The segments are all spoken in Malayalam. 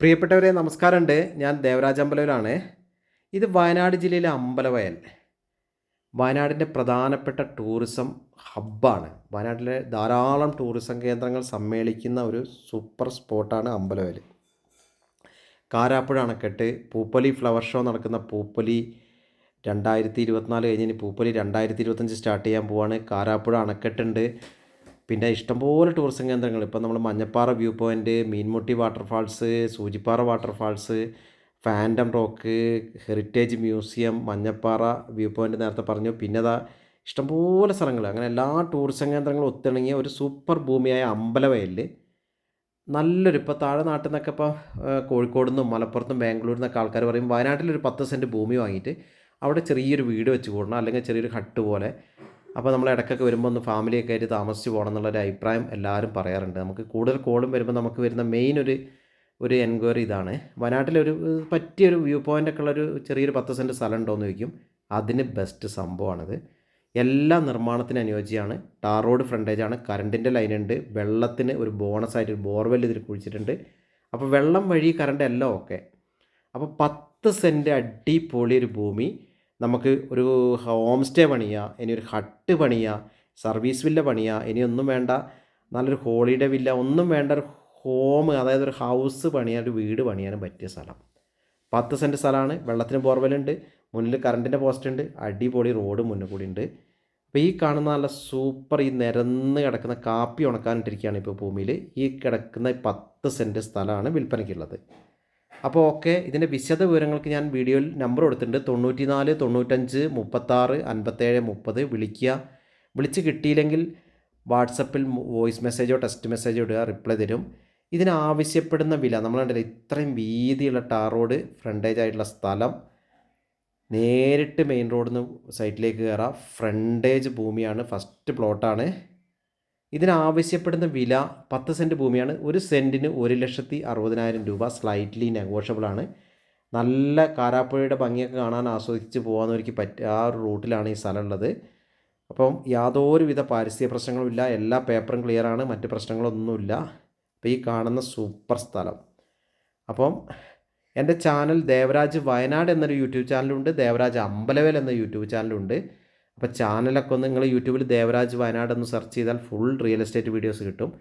പ്രിയപ്പെട്ടവരെ നമസ്കാരമുണ്ട്. ഞാൻ ദേവരാജ് അമ്പലവലാണ്. ഇത് വയനാട് ജില്ലയിലെ അമ്പലവയൽ. വയനാടിൻ്റെ പ്രധാനപ്പെട്ട ടൂറിസം ഹബ്ബാണ്. വയനാട്ടിലെ ധാരാളം ടൂറിസം കേന്ദ്രങ്ങൾ സമ്മേളിക്കുന്ന ഒരു സൂപ്പർ സ്പോട്ടാണ് അമ്പലവയൽ. കാരാപ്പുഴ അണക്കെട്ട്, പൂപ്പൊലി ഫ്ലവർ ഷോ നടക്കുന്ന പൂപ്പൊലി 2024 കഴിഞ്ഞ് പൂപ്പൊലി 2025 സ്റ്റാർട്ട് ചെയ്യാൻ പോവാണ്. കാരാപ്പുഴ അണക്കെട്ടുണ്ട്. പിന്നെ ഇഷ്ടംപോലെ ടൂറിസം കേന്ദ്രങ്ങൾ ഇപ്പം നമ്മൾ Manjappara view point, Meenmutty waterfalls, Soochippara waterfalls, phantom rock, heritage museum, Manjappara view point നേരത്തെ പറഞ്ഞു. പിന്നെ ഇഷ്ടംപോലെ സ്ഥലങ്ങൾ, അങ്ങനെ എല്ലാ ടൂറിസം കേന്ദ്രങ്ങളും ഒത്തിണങ്ങിയ ഒരു സൂപ്പർ ഭൂമിയായ അമ്പലവയലിൽ നല്ലൊരു ഇപ്പോൾ താഴെ നാട്ടിൽ നിന്നൊക്കെ ഇപ്പോൾ കോഴിക്കോട് നിന്നും മലപ്പുറത്തും ബാംഗ്ലൂരിൽ നിന്നൊക്കെ ആൾക്കാർ പറയും വയനാട്ടിലൊരു 10 സെൻറ്റ് ഭൂമി വാങ്ങിയിട്ട് അവിടെ ചെറിയൊരു വീട് വെച്ച് കൂടണം, അല്ലെങ്കിൽ ചെറിയൊരു ഹട്ട് പോലെ. അപ്പോൾ നമ്മൾ ഇടയ്ക്കൊക്കെ വരുമ്പോൾ ഒന്ന് ഫാമിലിയൊക്കെ ആയിട്ട് താമസിച്ച് പോകണം എന്നുള്ളൊരു അഭിപ്രായം എല്ലാവരും പറയാറുണ്ട്. നമുക്ക് കൂടുതൽ കോളും വരുമ്പോൾ നമുക്ക് വരുന്ന മെയിൻ ഒരു എൻക്വയറി ഇതാണ്, വയനാട്ടിലൊരു പറ്റിയൊരു വ്യൂ പോയിൻ്റൊക്കെ ഉള്ളൊരു ചെറിയൊരു 10 സെൻറ്റ് സ്ഥലം ഉണ്ടോ എന്ന് ചോദിക്കും. അതിന് ബെസ്റ്റ് സംഭവമാണിത്. എല്ലാ നിർമ്മാണത്തിന് അനുയോജ്യമാണ്. ടാർ റോഡ് ഫ്രണ്ടേജാണ്, കറണ്ടിൻ്റെ ലൈനുണ്ട്, വെള്ളത്തിന് ഒരു ബോണസായിട്ട് ഒരു ബോർവെൽ ഇതിൽ കുഴിച്ചിട്ടുണ്ട്. അപ്പോൾ വെള്ളം വഴി കറണ്ട് എല്ലാം ഓക്കെ. അപ്പോൾ 10 സെൻറ്റ് അടിപൊളി ഒരു ഭൂമി നമുക്ക് ഒരു ഹോം സ്റ്റേ പണിയുക, ഇനി ഒരു ഹട്ട് പണിയുക, സർവീസ് വില്ല പണിയുക, ഇനിയൊന്നും വേണ്ട നല്ലൊരു ഹോളിഡേ വില്ല, ഒന്നും വേണ്ട ഒരു ഹോം, അതായത് ഒരു ഹൗസ് പണിയാൻ, ഒരു വീട് പണിയാനും പറ്റിയ സ്ഥലം. 10 സെൻറ്റ് സ്ഥലമാണ്. വെള്ളത്തിന് ബോർവെല്ലുണ്ട്, മുന്നിൽ കറണ്ടിൻ്റെ പോസ്റ്റ് ഉണ്ട്, അടിപൊളി റോഡ് മുന്നിൽ കൂടി ഉണ്ട്. അപ്പോൾ ഈ കാണുന്ന നല്ല സൂപ്പർ ഈ നിരന്ന് കിടക്കുന്ന കാപ്പി ഉണക്കാനിട്ടിരിക്കുകയാണ് ഇപ്പോൾ ഭൂമിയിൽ. ഈ കിടക്കുന്ന 10 സെൻറ്റ് സ്ഥലമാണ് വിൽപ്പനയ്ക്കുള്ളത്. അപ്പോൾ ഓക്കെ, ഇതിൻ്റെ വിശദ വിവരങ്ങൾക്ക് ഞാൻ വീഡിയോയിൽ നമ്പർ കൊടുത്തിട്ടുണ്ട്. 94 95 36 57 30 വിളിക്കുക. വിളിച്ച് കിട്ടിയില്ലെങ്കിൽ വാട്സപ്പിൽ വോയിസ് മെസ്സേജോ ടെക്സ്റ്റ് മെസ്സേജോ ഇടുക, റിപ്ലൈ തരും. ഇതിനാവശ്യപ്പെടുന്ന വില നമ്മൾ കണ്ടില്ല, ഇത്രയും വീതിയുള്ള ടാർ റോഡ് ഫ്രണ്ടേജ് ആയിട്ടുള്ള സ്ഥലം, നേരിട്ട് മെയിൻ റോഡിൽ നിന്ന് സൈറ്റിലേക്ക് കയറാം, ഫ്രണ്ടേജ് ഭൂമിയാണ്, ഫസ്റ്റ് പ്ലോട്ടാണ്. ഇതിനാവശ്യപ്പെടുന്ന വില 10 സെൻറ്റ് ഭൂമിയാണ്. ഒരു സെൻറ്റിന് 1,60,000 രൂപ, സ്ലൈറ്റ്ലി നെഗോഷ്യബിളാണ്. നല്ല കാരാപ്പുഴയുടെ ഭംഗിയൊക്കെ കാണാൻ ആസ്വദിച്ച് പോകാമെന്നവർക്ക് പറ്റുക ആ ഒരു റൂട്ടിലാണ് ഈ സ്ഥലം ഉള്ളത്. അപ്പം യാതൊരുവിധ പാരിസ്ഥിതിക പ്രശ്നങ്ങളുമില്ല, എല്ലാ പേപ്പറും ക്ലിയറാണ്, മറ്റ് പ്രശ്നങ്ങളൊന്നുമില്ല. അപ്പോൾ ഈ കാണുന്ന സൂപ്പർ സ്ഥലം. അപ്പം എൻ്റെ ചാനൽ ദേവരാജ് വയനാട് എന്നൊരു യൂട്യൂബ് ചാനലുണ്ട്, ദേവരാജ് അമ്പലവേൽ എന്ന യൂട്യൂബ് ചാനലുണ്ട്. അപ്പോൾ ചാനലൊക്കെ ഒന്ന് നിങ്ങൾ യൂട്യൂബിൽ ദേവരാജ് വയനാട് എന്ന് സെർച്ച് ചെയ്താൽ ഫുൾ റിയൽ എസ്റ്റേറ്റ് വീഡിയോസ് കിട്ടും.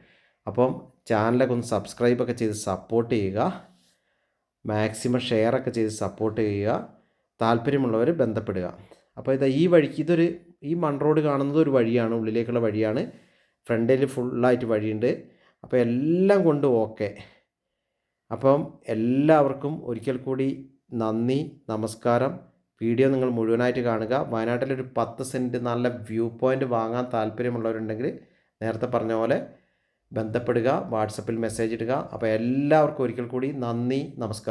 അപ്പം ചാനലൊക്കെ ഒന്ന് സബ്സ്ക്രൈബൊക്കെ ചെയ്ത് സപ്പോർട്ട് ചെയ്യുക, മാക്സിമം ഷെയറൊക്കെ ചെയ്ത് സപ്പോർട്ട് ചെയ്യുക. താല്പര്യമുള്ളവർ ബന്ധപ്പെടുക. അപ്പോൾ ഈ വഴിക്ക് ഈ മൺ റോഡ് കാണുന്നത് ഒരു വഴിയാണ്, ഉള്ളിലേക്കുള്ള വഴിയാണ്. ഫ്രണ്ടിൽ ഫുള്ളായിട്ട് വഴിയുണ്ട്. അപ്പോൾ എല്ലാം കൊണ്ട് ഓക്കെ. അപ്പം എല്ലാവർക്കും ഒരിക്കൽ കൂടി നന്ദി, നമസ്കാരം. വീഡിയോ നിങ്ങൾ മുഴുവനായിട്ട് കാണുക. വയനാട്ടിലൊരു 10 സെൻറ്റ് നല്ല വ്യൂ പോയിൻ്റ് വാങ്ങാൻ താല്പര്യമുള്ളവരുണ്ടെങ്കിൽ നേരത്തെ പറഞ്ഞ പോലെ ബന്ധപ്പെടുക, വാട്സപ്പിൽ മെസ്സേജ് ഇടുക. അപ്പോൾ എല്ലാവർക്കും ഒരിക്കൽ കൂടി നന്ദി, നമസ്കാരം.